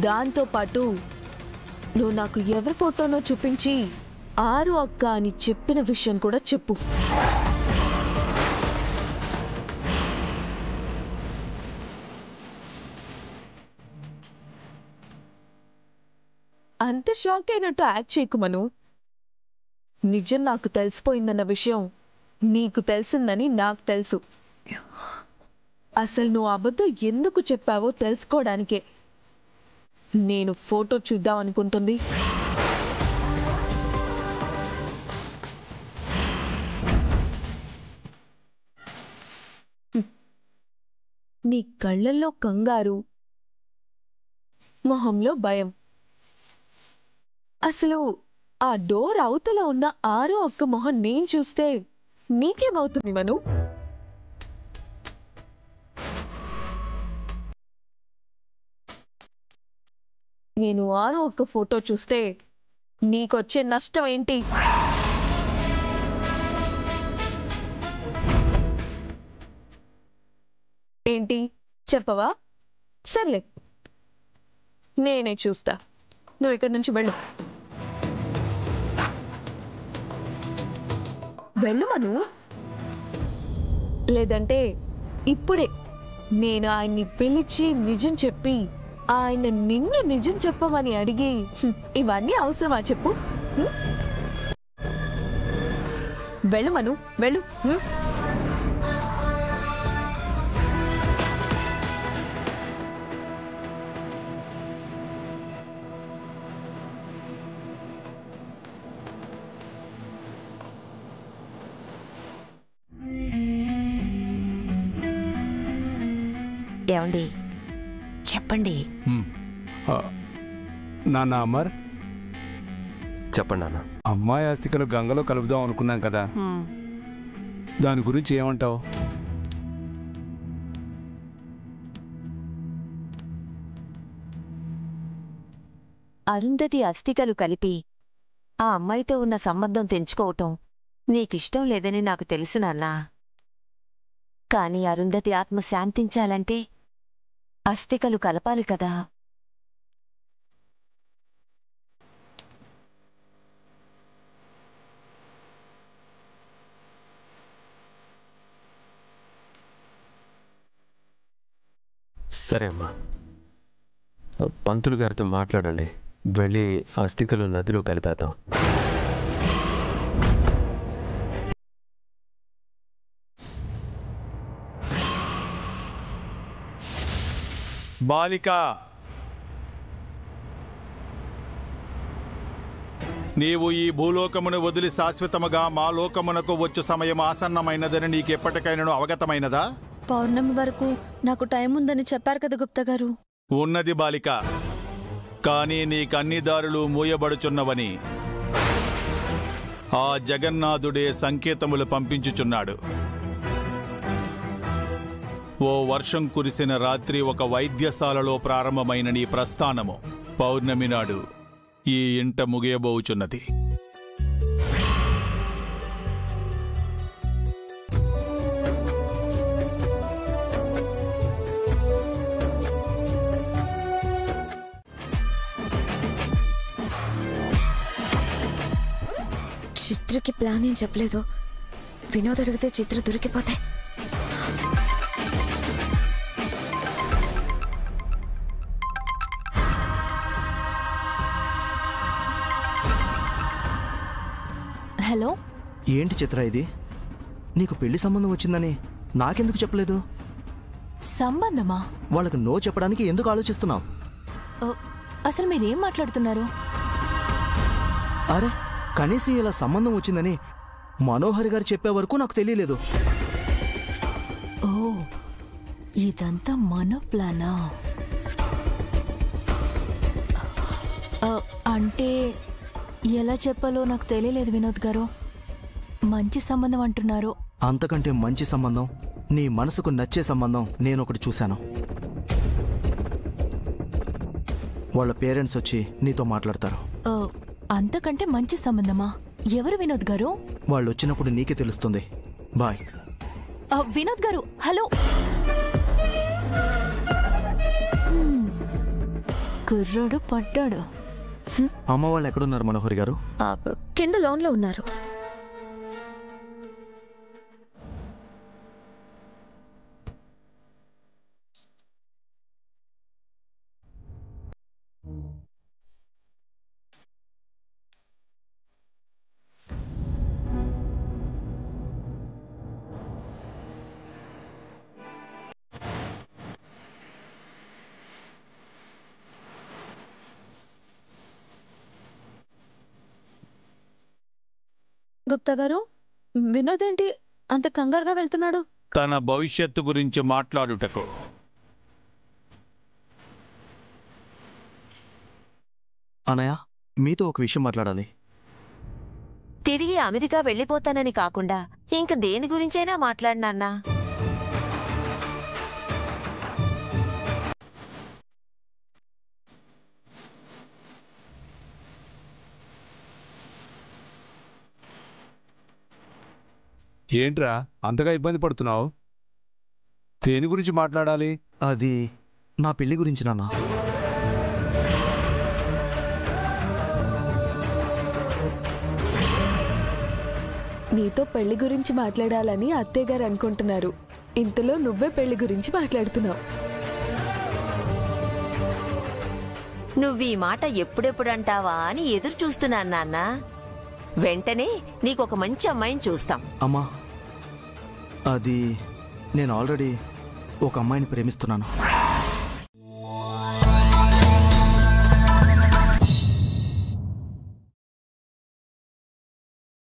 దాంతో పాటు నువ్వు నాకు ఎవరి ఫోటోనో చూపించి ఆరు అక్క అని చెప్పిన విషయం కూడా చెప్పు. అంత షాక్ అయినట్టు యాక్ట్ చేయకు మను. నిజం నాకు తెలిసిపోయిందన్న విషయం నీకు తెలిసిందని నాకు తెలుసు. అసలు నువ్వు అబద్ధం ఎందుకు చెప్పావో తెలుసుకోవడానికే నేను ఫోటో చూద్దాం అనుకుంటుంది. నీ కళ్ళల్లో కంగారు, మొహంలో భయం. అసలు ఆ డోర్ అవతల ఉన్న ఆరో అక్క మొహం నేను చూస్తే నీకేమవుతుంది మను? నేను ఆరో అక్క ఫోటో చూస్తే నీకొచ్చే నష్టం ఏంటి? ఏంటి చెప్పవా? సర్లే, నేనే చూస్తా. నువ్వు ఇక్కడి నుంచి వెళ్ళు. వెళ్ళు మను. లేదంటే ఇప్పుడే నేను ఆయన్ని పిలిచి నిజం చెప్పి ఆయన నిన్ను నిజం చెప్పమని అడిగి ఇవన్నీ అవసరమా చెప్పు? వెళ్ళు మను, వెళ్ళు. ఏమండి చెప్పండి. నాన్న అమర్, చెప్పండి నాన్న. అమ్మాయి అస్థికలు గంగలో కలుపుదాం అనుకున్నాం కదా, దాని గురించి ఏమంటావు? అరుంధతి అస్థికలు కలిపి ఆ అమ్మాయితో ఉన్న సంబంధం తెంచుకోవటం నీకిష్టం లేదని నాకు తెలుసు నాన్నా. కాని అరుంధతి ఆత్మ శాంతించాలంటే అస్థికలు కలపాలి కదా. సరే అమ్మా, పంతులు గారితో మాట్లాడండి. వెళ్ళి అస్థికలు నదిలో కలిపేద్దాం. బాలిక, నీవు ఈ భూలోకమును వదిలి శాశ్వతముగా మా లోకమునకు వచ్చు సమయం ఆసన్నమైనదని నీకెప్పటికైనా అవగతమైనదా? పౌర్ణమి వరకు నాకు టైం ఉందని చెప్పారు కదా గుప్తా గారు. ఉన్నది బాలిక, కానీ నీకన్ని దారులు మూయబడుచున్నవని ఆ జగన్నాథుడే సంకేతములు పంపించుచున్నాడు. ఓ వర్షం కురిసిన రాత్రి ఒక వైద్యశాలలో ప్రారంభమైన నీ ప్రస్థానము పౌర్ణమి నాడు ఈ ఇంట ముగియబోచున్నది. చిత్రకి ప్లాన్ ఏం చెప్పలేదు. వినోద్ అడిగితే చిత్ర దొరికిపోతే హలో, ఏంటి చిత్ర ఇది? నీకు పెళ్లి సంబంధం వచ్చిందని నాకెందుకు చెప్పలేదు? సంబంధమా? వాళ్ళకు నో చెప్పడానికి ఎందుకు ఆలోచిస్తున్నావు? అసలు మీరేం మాట్లాడుతున్నారు? అరే, కనీసం ఇలా సంబంధం వచ్చిందని మనోహర్ గారు చెప్పే వరకు నాకు తెలియలేదు. ఓ, ఇదంతా మన ప్లానా? అంటే ఎలా చెప్పాలో నాకు తెలియలేదు వినోద్ గారు. మంచి సంబంధం అంటున్నారు. అంతకంటే మంచి సంబంధం, నీ మనసుకు నచ్చే సంబంధం నేనొకటి చూశాను. వాళ్ళ పేరెంట్స్ వచ్చి నీతో మాట్లాడతారు. అంతకంటే మంచి సంబంధమా? ఎవరు వినోద్ గారు? వాళ్ళు వచ్చినప్పుడు నీకే తెలుస్తుంది. బాయ్. వినోద్ గారు, హలో. కుర్రోడు పడ్డాడు. అమ్మ వాళ్ళు ఎక్కడున్నారు మనోహరి గారు? కింద లోన్లో ఉన్నారు. గుప్తా గారు, వినోద్ ఏంటి అంత కంగారుగా వెళ్తున్నాడు? తన భవిష్యత్తు గురించి మాట్లాడుటకు. అనయ్య, మీతో ఒక విషయం మాట్లాడాలి. తిరిగి అమెరికా వెళ్ళిపోతానని కాకుండా ఇంక దేని గురించైనా మాట్లాడినాన్నా. ఏంట్రా అంతగా ఇబ్బంది పడుతున్నావు? దేని గురించి మాట్లాడాలి? అది నా పెళ్లి గురించి నాన్న. నీతో పెళ్లి గురించి మాట్లాడాలని అత్తయ్య గారు అనుకుంటున్నారు. ఇంతలో నువ్వే పెళ్లి గురించి మాట్లాడుతున్నావు. నువ్వీ మాట ఎప్పుడెప్పుడంటావా అని ఎదురు చూస్తున్నాను నాన్న. వెంటనే నీకొక మంచి అమ్మాయిని చూస్తాం. అమ్మా, అది నేను ఆల్రెడీ ఒక అమ్మాయిని ప్రేమిస్తున్నాను.